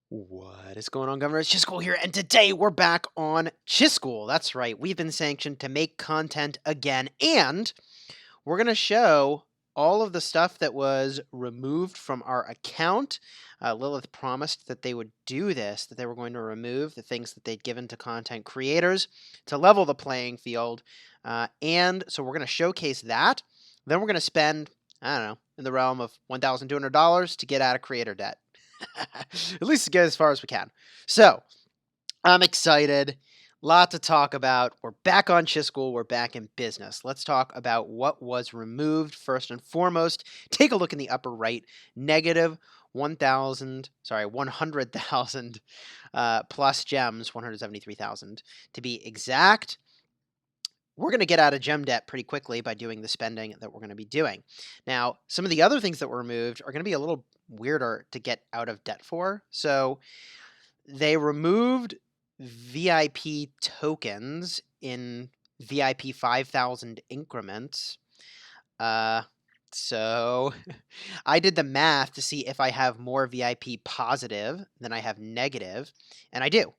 What is going on, Governor? It's Chisgule here, and today we're back on Chisgule. That's right, we've been sanctioned to make content again, and we're going to show all of the stuff that was removed from our account. Lilith promised that they would do this, that they were going to remove the things that they'd given to content creators to level the playing field. And so we're going to showcase that. Then we're going to spend, I don't know, in the realm of $1,200 to get out of creator debt. At least to get as far as we can. So I'm excited. Lot to talk about. We're back on Chisgule. We're back in business. Let's talk about what was removed first and foremost. Take a look in the upper right. Negative 100,000 plus gems, 173,000 to be exact. We're going to get out of gem debt pretty quickly by doing the spending that we're going to be doing. Now, some of the other things that were removed are going to be a little weirder to get out of debt for. So they removed VIP tokens in VIP 5,000 increments. So I did the math to see if I have more VIP positive than I have negative, and I do.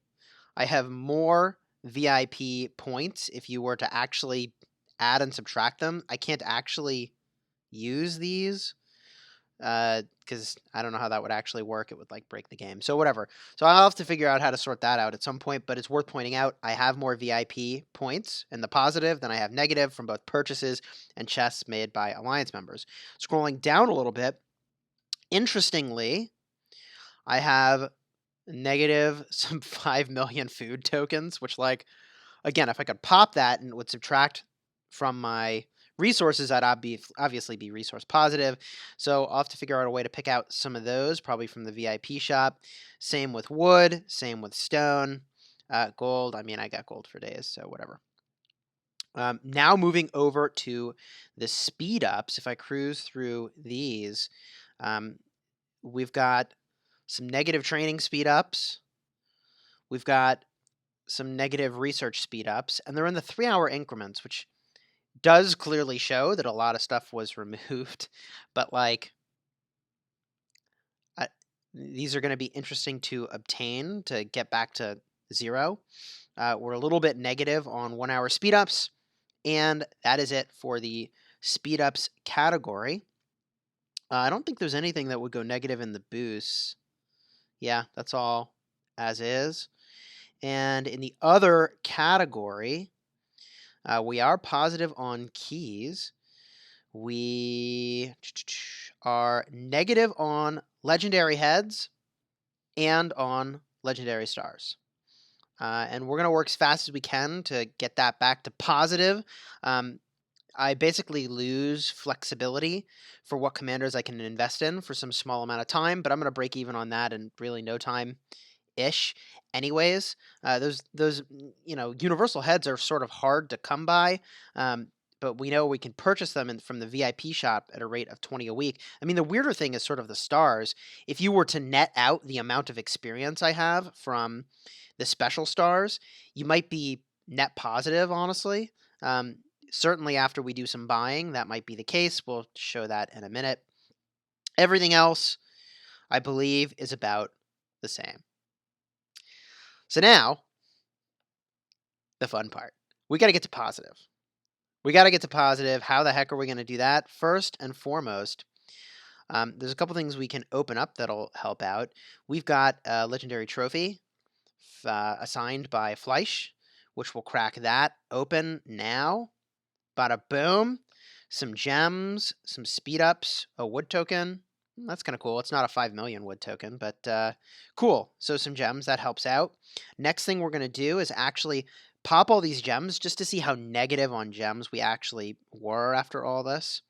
I have more VIP points if you were to actually add and subtract them. I can't actually use these because I don't know how that would actually work. It would like break the game. So whatever. So I'll have to figure out how to sort that out at some point, but it's worth pointing out I have more VIP points in the positive than I have negative from both purchases and chests made by Alliance members. Scrolling down a little bit, interestingly, I have negative some 5 million food tokens, which like, again, if I could pop that and it would subtract from my resources, I'd obviously be resource positive. So I'll have to figure out a way to pick out some of those, probably from the VIP shop. Same with wood, same with stone. Gold, I mean, I got gold for days, so whatever. Now moving over to the speed ups, if I cruise through these, we've got some negative training speed ups. We've got some negative research speed ups, and they're in the 3-hour increments, which does clearly show that a lot of stuff was removed, but like these are going to be interesting to obtain to get back to 0. We're a little bit negative on 1-hour speed ups, and that is it for the speed ups category. I don't think there's anything that would go negative in the boosts. Yeah, that's all as is. And in the other category, we are positive on keys. We are negative on legendary heads and on legendary stars. And we're going to work as fast as we can to get that back to positive. I basically lose flexibility for what commanders I can invest in for some small amount of time, but I'm going to break even on that in really no time-ish. Anyways, those universal heads are sort of hard to come by, but we know we can purchase them from the VIP shop at a rate of 20 a week. I mean, the weirder thing is sort of the stars. If you were to net out the amount of experience I have from the special stars, you might be net positive, honestly. Certainly after we do some buying, that might be the case. We'll show that in a minute. Everything else, I believe, is about the same. So now, the fun part. We got to get to positive. How the heck are we going to do that? First and foremost, there's a couple things we can open up that'll help out. We've got a legendary trophy assigned by Fleisch, which will crack that open now. Bada boom. Some gems, some speed ups, a wood token. That's kind of cool. It's not a 5 million wood token, but cool. So some gems, that helps out. Next thing we're going to do is actually pop all these gems just to see how negative on gems we actually were after all this.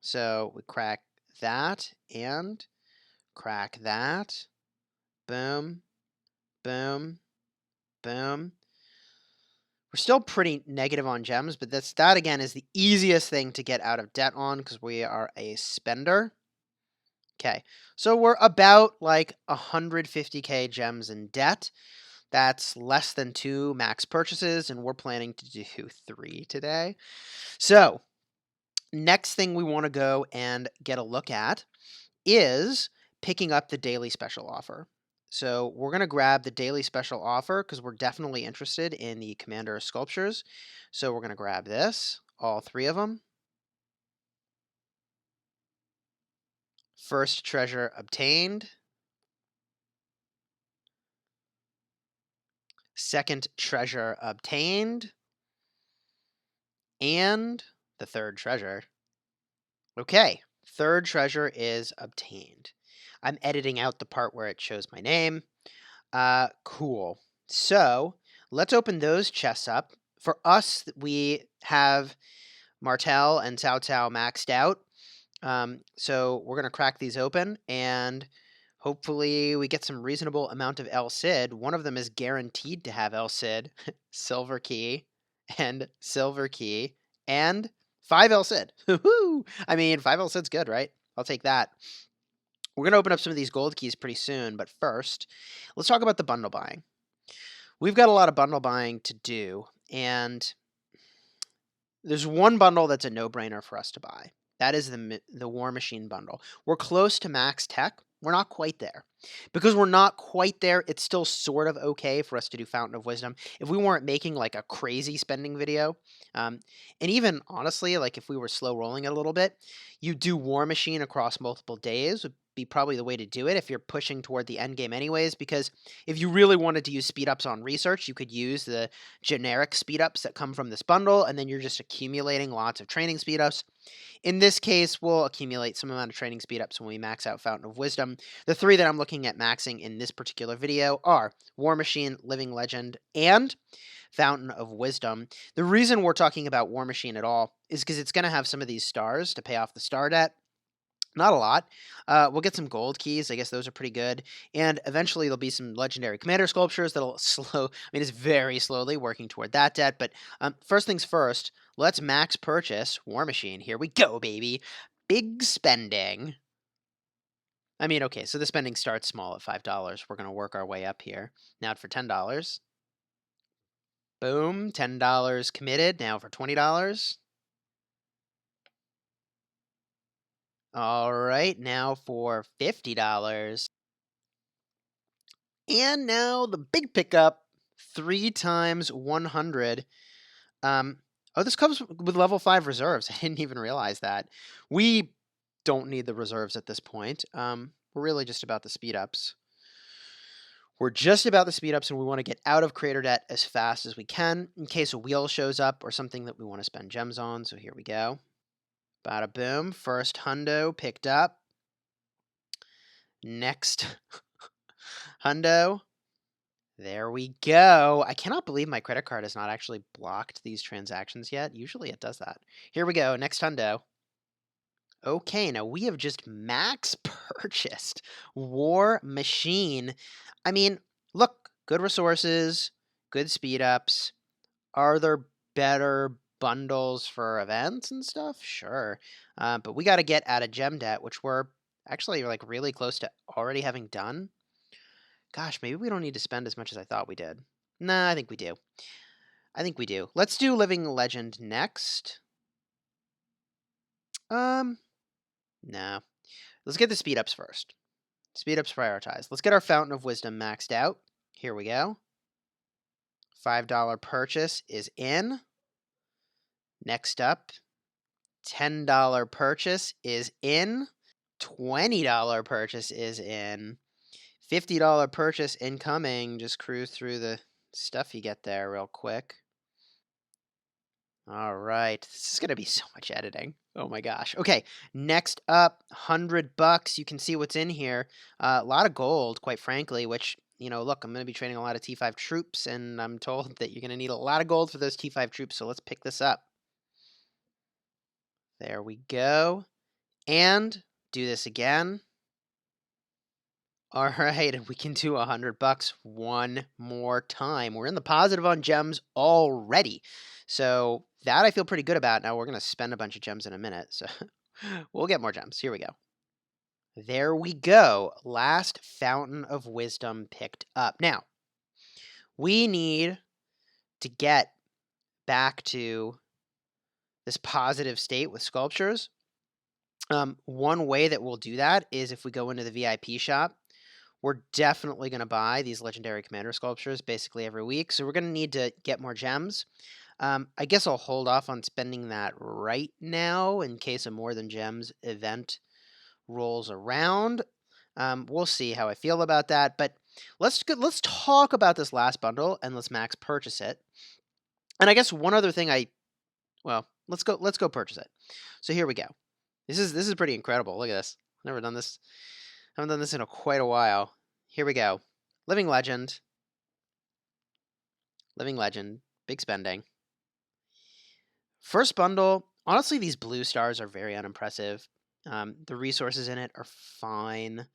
So we crack that and crack that. Boom, boom, boom. We're still pretty negative on gems, but that again is the easiest thing to get out of debt on because we are a spender. Okay, so we're about like 150k gems in debt. That's less than 2 max purchases, and we're planning to do 3 today. So next thing we want to go and get a look at is picking up the daily special offer. So we're going to grab the daily special offer because we're definitely interested in the Commander sculptures. So we're going to grab this, all 3 of them. First treasure obtained. Second treasure obtained. And the third treasure. Okay, third treasure is obtained. I'm editing out the part where it shows my name. Cool. So let's open those chests up. For us, we have Martel and Cao Cao maxed out. So we're going to crack these open and hopefully we get some reasonable amount of El Cid. One of them is guaranteed to have El Cid, Silver Key, and Silver Key, and 5 El Cid. I mean, 5 El Cid's good, right? I'll take that. We're going to open up some of these gold keys pretty soon, but first, let's talk about the bundle buying. We've got a lot of bundle buying to do, and there's one bundle that's a no-brainer for us to buy. That is the War Machine bundle. We're close to max tech. We're not quite there. Because we're not quite there, it's still sort of okay for us to do Fountain of Wisdom. If we weren't making like a crazy spending video, and even honestly, like if we were slow rolling it a little bit, you do War Machine across multiple days would be probably the way to do it if you're pushing toward the end game anyways, because if you really wanted to use speed ups on research, you could use the generic speed ups that come from this bundle, and then you're just accumulating lots of training speed ups. In this case, we'll accumulate some amount of training speed ups when we max out Fountain of Wisdom. The 3 that I'm looking at maxing in this particular video are War Machine, Living Legend, and Fountain of Wisdom. The reason we're talking about War Machine at all is because it's going to have some of these stars to pay off the star debt. Not a lot. We'll get some gold keys. I guess those are pretty good. And eventually there'll be some legendary commander sculptures that'll it's very slowly working toward that debt. But first things first, let's max purchase War Machine. Here we go, baby. Big spending. I mean, okay, so the spending starts small at $5. We're going to work our way up here. Now for $10. Boom, $10 committed. Now for $20. All right, now for $50. And now the big pickup, 3 times 100. Oh, this comes with level 5 reserves. I didn't even realize that. We don't need the reserves at this point. We're really just about the speed ups. We're just about the speed ups, and we want to get out of creator debt as fast as we can in case a wheel shows up or something that we want to spend gems on. So here we go. Bada boom. First hundo picked up. Next hundo. There we go. I cannot believe my credit card has not actually blocked these transactions yet. Usually it does that. Here we go. Next hundo. Okay, now we have just max purchased War Machine. I mean, look, good resources, good speed ups. Are there better bundles for events and stuff? Sure. But we got to get out of gem debt, which we're actually like really close to already having done. Gosh, maybe we don't need to spend as much as I thought we did. Nah, I think we do. I think we do. Let's do Living Legend next. No. Let's get the speed ups first. Speed ups prioritized. Let's get our Fountain of Wisdom maxed out. Here we go. $5 purchase is in. Next up, $10 purchase is in. $20 purchase is in. $50 purchase incoming. Just cruise through the stuff you get there real quick. All right. This is going to be so much editing. Oh my gosh. Okay. Next up, $100. You can see what's in here. A lot of gold, quite frankly, which, you know, look, I'm going to be training a lot of T5 troops, and I'm told that you're going to need a lot of gold for those T5 troops. So let's pick this up. There we go. And do this again. All right, and we can do $100 one more time. We're in the positive on gems already. So that I feel pretty good about. Now we're going to spend a bunch of gems in a minute. So we'll get more gems. Here we go. There we go. Last Fountain of Wisdom picked up. Now, we need to get back to this positive state with sculptures. One way that we'll do that is if we go into the VIP shop. we're definitely going to buy these legendary commander sculptures basically every week. So we're going to need to get more gems. I guess I'll hold off on spending that right now in case a more than gems event rolls around. We'll see how I feel about that. But let's talk about this last bundle and let's max purchase it. And I guess one other thing let's go purchase it. So here we go. This is pretty incredible. Look at this. Never done this. I haven't done this in quite a while. Here we go. Living Legend. Living Legend. Big spending. First bundle. Honestly, these blue stars are very unimpressive. The resources in it are fine.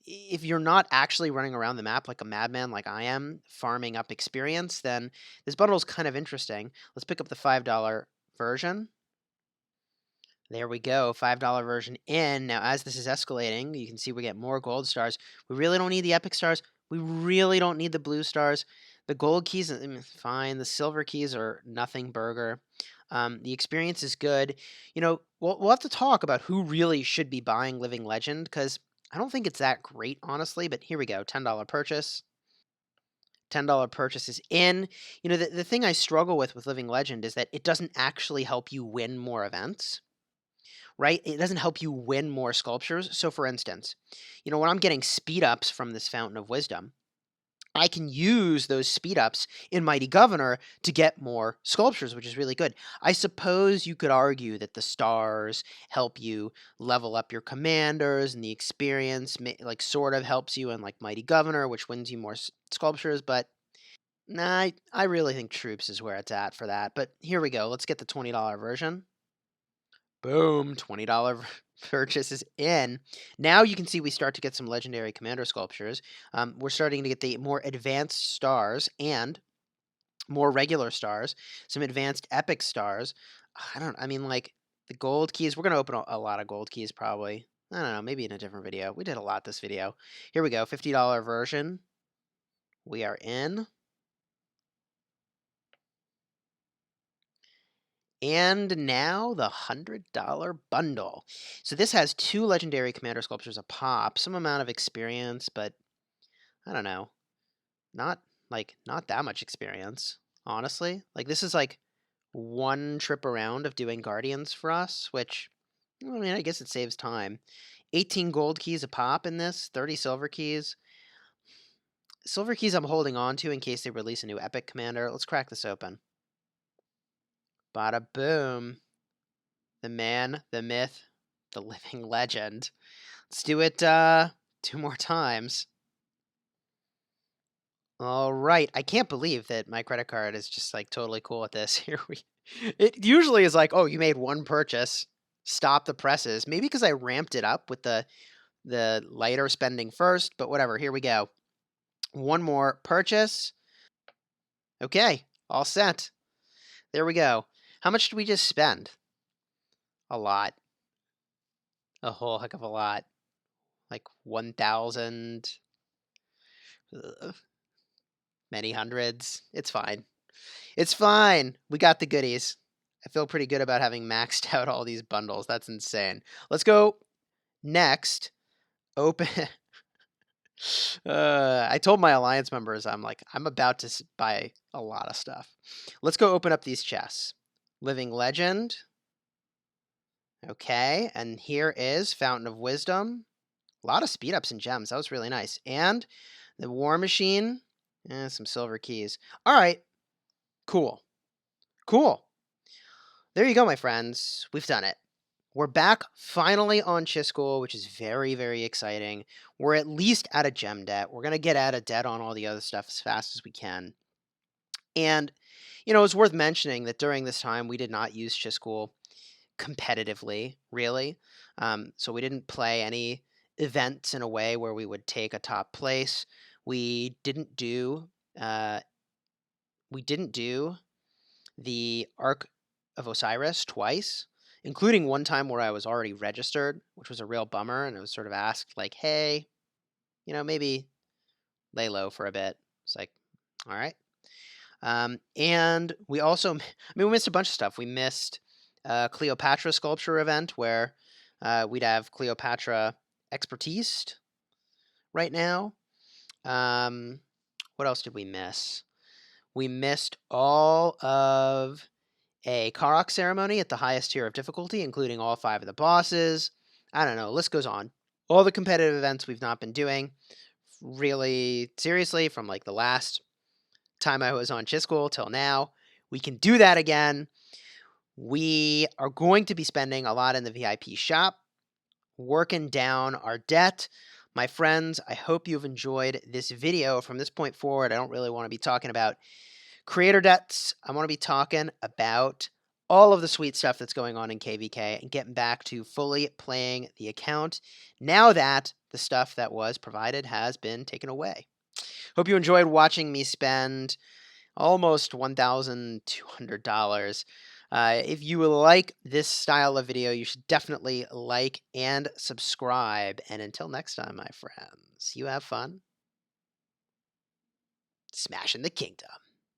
If you're not actually running around the map like a madman like I am, farming up experience, then this bundle is kind of interesting. Let's pick up the $5 version. There we go, $5 version in. Now, as this is escalating, you can see we get more gold stars. We really don't need the epic stars. We really don't need the blue stars. The gold keys, fine. The silver keys are nothing burger. The experience is good. You know, we'll have to talk about who really should be buying Living Legend, because I don't think it's that great, honestly. But here we go, $10 purchase. $10 purchase is in. You know, the thing I struggle with Living Legend is that it doesn't actually help you win more events. Right? It doesn't help you win more sculptures. So for instance, you know, when I'm getting speed ups from this Fountain of Wisdom, I can use those speed ups in Mighty Governor to get more sculptures, which is really good. I suppose you could argue that the stars help you level up your commanders, and the experience like sort of helps you in like Mighty Governor, which wins you more sculptures, but nah, I really think troops is where it's at for that. But here we go. Let's get the $20 version. Boom, $20 purchase is in. Now you can see we start to get some legendary commander sculptures. We're starting to get the more advanced stars and more regular stars, some advanced epic stars. I mean, like the gold keys. We're going to open a lot of gold keys probably. I don't know, maybe in a different video. We did a lot this video. Here we go, $50 version. We are in. And now the $100 bundle. So this has 2 legendary commander sculptures a pop, some amount of experience, but I don't know. Not that much experience, honestly. Like this is like 1 trip around of doing guardians for us, which I mean, I guess it saves time. 18 gold keys a pop in this, 30 silver keys. Silver keys I'm holding on to in case they release a new epic commander. Let's crack this open. Bada boom. The man, the myth, the living legend. Let's do it 2 more times. All right. I can't believe that my credit card is just like totally cool with this. It usually is like, oh, you made 1 purchase, stop the presses. Maybe because I ramped it up with the lighter spending first, but whatever. Here we go. 1 more purchase. Okay, all set. There we go. How much did we just spend? A lot. A whole heck of a lot. Like 1,000. Many hundreds. It's fine. It's fine. We got the goodies. I feel pretty good about having maxed out all these bundles. That's insane. Let's go next. Open. I told my alliance members, I'm about to buy a lot of stuff. Let's go open up these chests. Living Legend. Okay, and here is Fountain of Wisdom. A lot of speed ups and gems. That was really nice. And the War Machine. And some silver keys. All right. Cool. Cool. There you go, my friends. We've done it. We're back finally on Chisgule, which is very, very exciting. We're at least out of gem debt. We're going to get out of debt on all the other stuff as fast as we can. And, you know, it's worth mentioning that during this time, we did not use Chisgule competitively, really. So we didn't play any events in a way where we would take a top place. We didn't do the Ark of Osiris twice, including one time where I was already registered, which was a real bummer, and it was sort of asked like, hey, you know, maybe lay low for a bit. It's like, all right. And we also, we missed a bunch of stuff. We missed Cleopatra sculpture event where we'd have Cleopatra expertise, right now. What else did we miss? We missed all of a Karok ceremony at the highest tier of difficulty, including all 5 of the bosses. I don't know, list goes on. All the competitive events we've not been doing, really seriously, from like the last time I was on Chisgule till now. We can do that again. We are going to be spending a lot in the VIP shop, working down our debt. My friends, I hope you've enjoyed this video. From this point forward, I don't really want to be talking about creator debts. I want to be talking about all of the sweet stuff that's going on in KVK and getting back to fully playing the account now that the stuff that was provided has been taken away. Hope you enjoyed watching me spend almost $1,200. If you like this style of video, you should definitely like and subscribe. And until next time, my friends, you have fun smashing the kingdom.